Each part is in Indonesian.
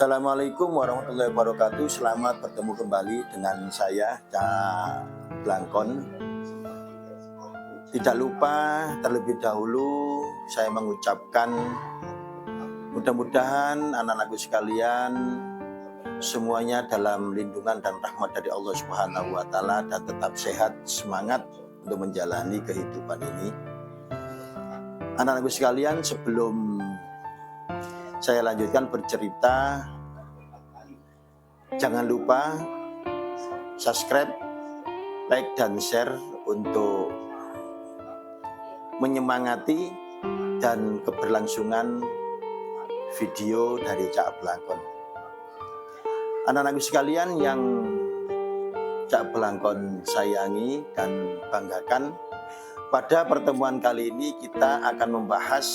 Assalamualaikum warahmatullahi wabarakatuh. Selamat bertemu kembali dengan saya, Cak Blangkon. Tidak lupa terlebih dahulu saya mengucapkan mudah-mudahan anak-anakku sekalian semuanya dalam lindungan dan rahmat dari Allah Subhanahu wa taala dan tetap sehat, semangat untuk menjalani kehidupan ini. Anak-anakku sekalian, sebelum saya lanjutkan bercerita, jangan lupa subscribe, like, dan share untuk menyemangati dan keberlangsungan video dari Cak Blangkon. Anak-anakku sekalian yang Cak Blangkon sayangi dan banggakan, pada pertemuan kali ini kita akan membahas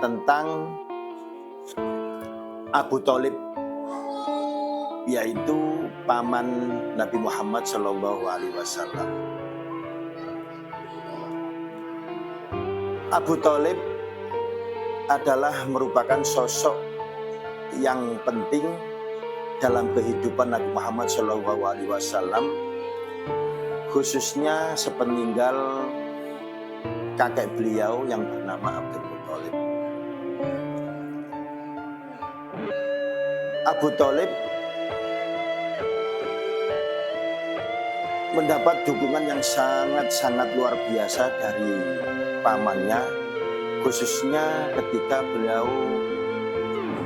tentang Abu Thalib, yaitu paman Nabi Muhammad SAW. Abu Thalib adalah merupakan sosok yang penting dalam kehidupan Nabi Muhammad SAW, khususnya sepeninggal kakek beliau yang bernama Abdul Muthalib. Abu Thalib mendapat dukungan yang sangat-sangat luar biasa dari pamannya, khususnya ketika beliau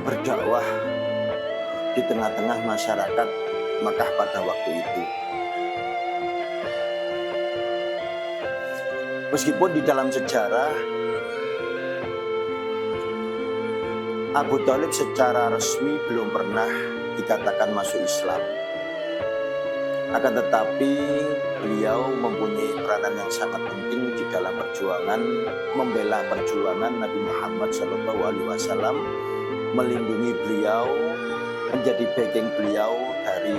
berdakwah di tengah-tengah masyarakat Makkah pada waktu itu. Meskipun di dalam sejarah Abu Thalib secara resmi belum pernah dikatakan masuk Islam, akan tetapi beliau mempunyai peranan yang sangat penting di dalam perjuangan membela perjuangan Nabi Muhammad SAW, melindungi beliau, menjadi backing beliau dari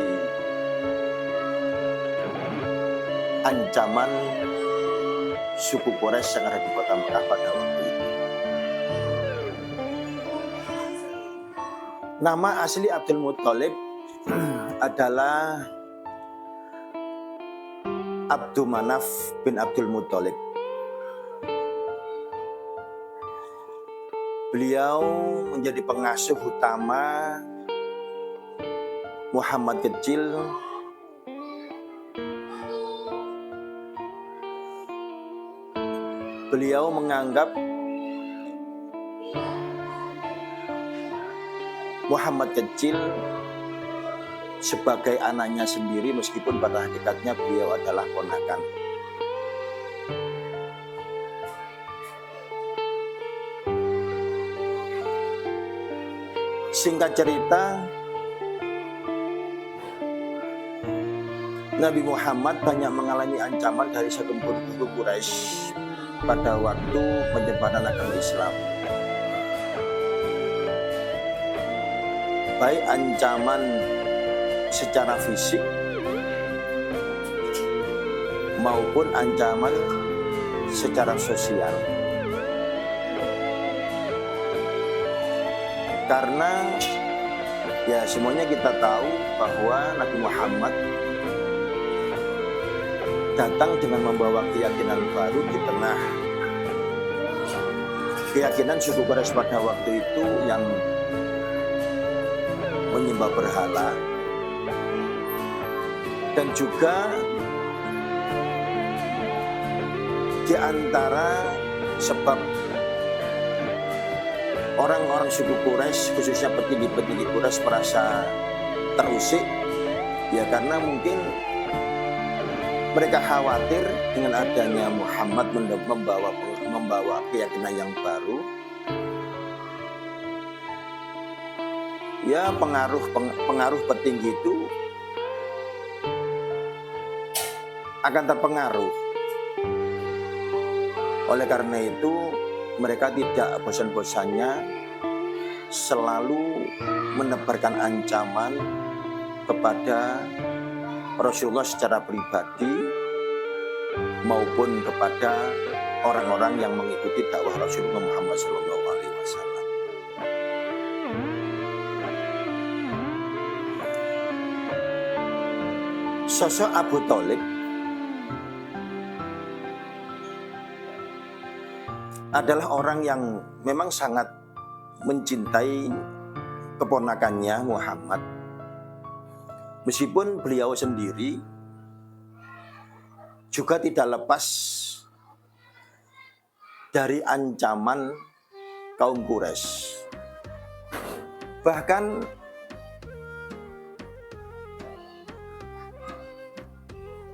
ancaman suku Quraisy yang ada di kota Mekah pada waktu itu. Nama asli Abdul Muthalib adalah Abdul Manaf bin Abdul Muthalib. Beliau menjadi pengasuh utama Muhammad kecil beliau menganggap Muhammad kecil sebagai anaknya sendiri, meskipun pada hakikatnya beliau adalah ponakan. Singkat cerita, Nabi Muhammad banyak mengalami ancaman dari segelintir suku Quraisy pada waktu penyebaran agama Islam. Baik ancaman secara fisik maupun ancaman secara sosial. Karena ya semuanya kita tahu bahwa Nabi Muhammad datang dengan membawa keyakinan baru di tengah keyakinan suku Quraisy pada waktu itu yang menyembah berhala, dan juga di antara sebab orang-orang suku Quraisy, khususnya petinggi-petinggi Quraisy, merasa terusik ya karena mungkin mereka khawatir dengan adanya Muhammad membawa keyakinan yang baru. Ya pengaruh petinggi itu akan terpengaruh. Oleh karena itu mereka tidak bosan-bosannya selalu menebarkan ancaman kepada Rasulullah secara pribadi maupun kepada orang-orang yang mengikuti dakwah Rasulullah Muhammad SAW. Sosok Abu Thalib adalah orang yang memang sangat mencintai keponakannya Muhammad. Meskipun beliau sendiri juga tidak lepas dari ancaman kaum Quraisy. Bahkan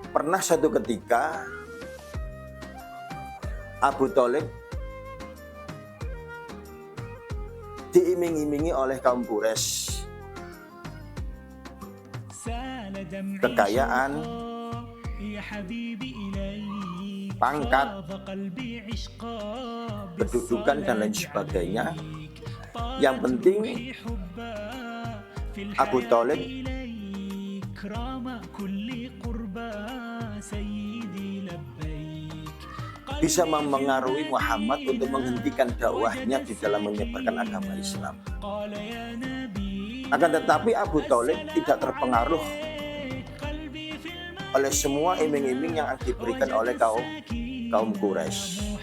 pernah satu ketika Abu Thalib diiming-imingi oleh kaum Quraisy kekayaan, pangkat, kedudukan dan lain sebagainya. Yang penting Abu Thalib bisa mempengaruhi Muhammad untuk menghentikan dakwahnya di dalam menyebarkan agama Islam. Akan tetapi Abu Thalib tidak terpengaruh oleh semua iming-iming yang diberikan oleh kaum Quraisy.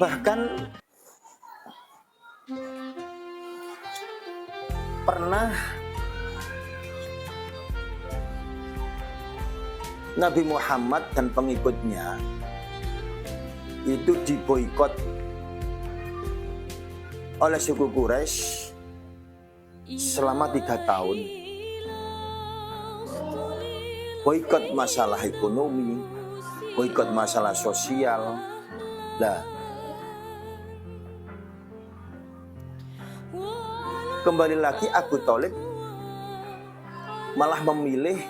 Bahkan pernah Nabi Muhammad dan pengikutnya itu diboikot oleh suku Quraisy selama 3 tahun. Boikot masalah ekonomi, boikot masalah sosial. Nah, kembali lagi Abu Thalib malah memilih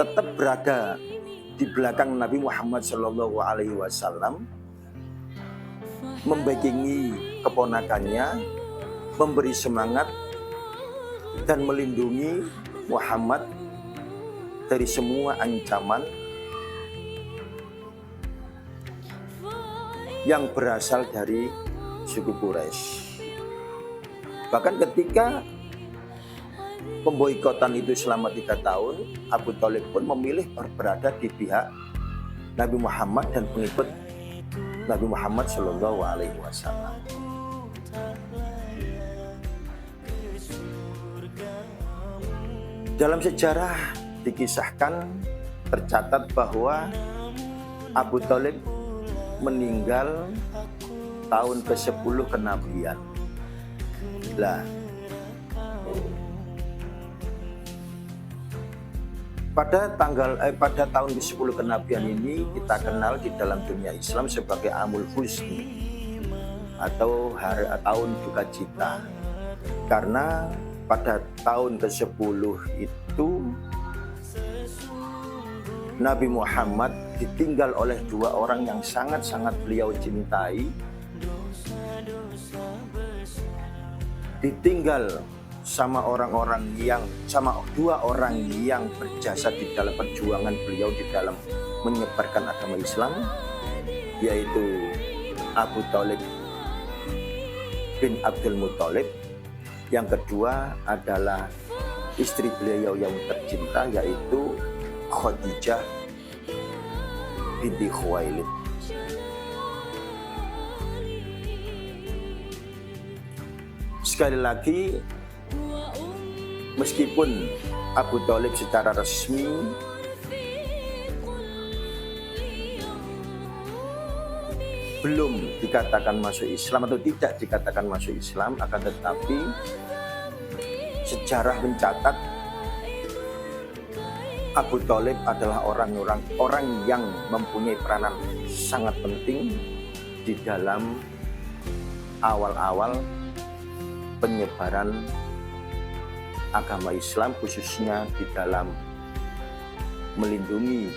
tetap berada di belakang Nabi Muhammad SAW, membackingi keponakannya, memberi semangat dan melindungi Muhammad dari semua ancaman yang berasal dari suku Quraisy. Bahkan ketika pemboikotan itu selama 3 tahun, Abu Thalib pun memilih berada di pihak Nabi Muhammad dan pengikut Nabi Muhammad SAW. Dalam sejarah dikisahkan, tercatat bahwa Abu Thalib meninggal tahun ke-10 kenabian. Lah, pada tahun ke-10 kenabian ini kita kenal di dalam dunia Islam sebagai Amul Huzni atau tahun duka cita. Karena pada tahun ke-10 itu Nabi Muhammad ditinggal oleh 2 orang yang sangat-sangat beliau cintai. Ditinggal sama 2 orang yang berjasa di dalam perjuangan beliau di dalam menyebarkan agama Islam, yaitu Abu Thalib bin Abdul Muthalib. Yang kedua adalah istri beliau yang tercinta, yaitu Khadijah binti Khuwailid. Sekali lagi, meskipun Abu Thalib secara resmi belum dikatakan masuk Islam atau tidak dikatakan masuk Islam, akan tetapi sejarah mencatat Abu Thalib adalah orang yang mempunyai peranan sangat penting di dalam awal-awal penyebaran agama Islam, khususnya di dalam melindungi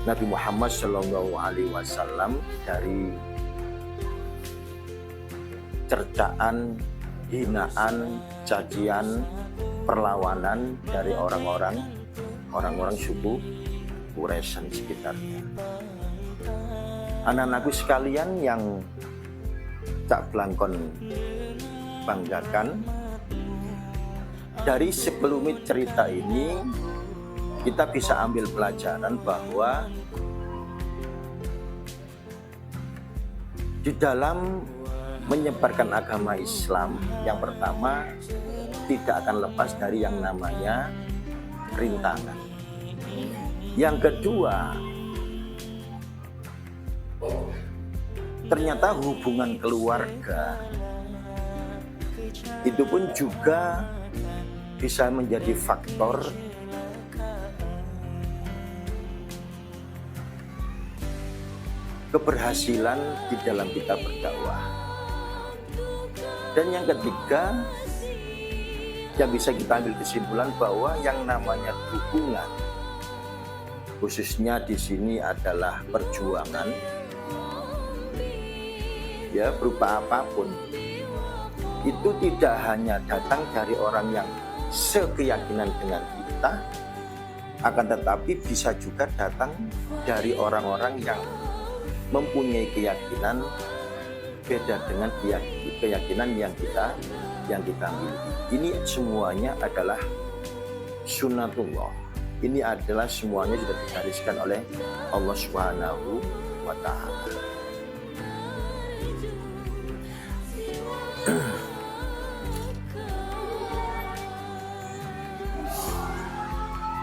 Nabi Muhammad SAW dari cercaan, hinaan, cacian, perlawanan dari orang-orang suku Quraisy dan sekitarnya. Anak-anakku sekalian yang Cak Blangkon banggakan, Dari sekelumit cerita ini kita bisa ambil pelajaran bahwa di dalam menyebarkan agama Islam, yang pertama tidak akan lepas dari yang namanya rintangan. Yang kedua, ternyata hubungan keluarga itu pun juga bisa menjadi faktor keberhasilan di dalam kita berdakwah. Dan yang ketiga, yang bisa kita ambil kesimpulan bahwa yang namanya dukungan, khususnya di sini adalah perjuangan, ya berupa apapun, itu tidak hanya datang dari orang yang sekeyakinan dengan kita, akan tetapi bisa juga datang dari orang-orang yang mempunyai keyakinan beda dengan keyakinan yang kita miliki. Ini semuanya adalah sunnatullah. Ini adalah semuanya sudah digariskan oleh Allah Subhanahu wa Ta'ala.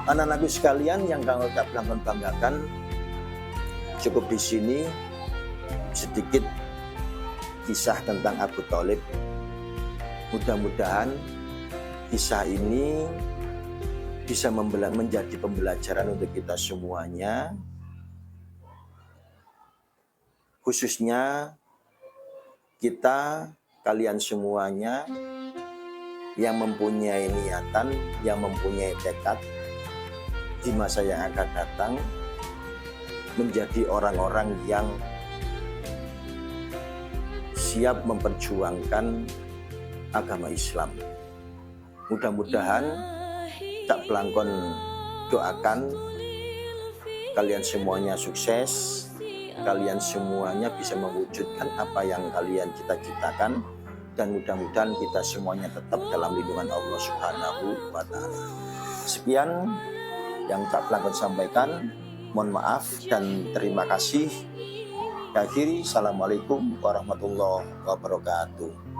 Anak-anakku sekalian yang kau banggakan, cukup di sini sedikit kisah tentang Abu Thalib. Mudah-mudahan kisah ini bisa menjadi pembelajaran untuk kita semuanya, khususnya kita, kalian semuanya yang mempunyai niatan, yang mempunyai tekad di masa yang akan datang menjadi orang-orang yang siap memperjuangkan agama Islam. Mudah-mudahan tak pelangkon doakan kalian semuanya sukses, kalian semuanya bisa mewujudkan apa yang kalian cita-citakan, dan mudah-mudahan kita semuanya tetap dalam lindungan Allah Subhanahu wa Ta'ala. Sekian yang tak pelangkon sampaikan. Mohon maaf dan terima kasih. Akhiri, assalamualaikum warahmatullahi wabarakatuh.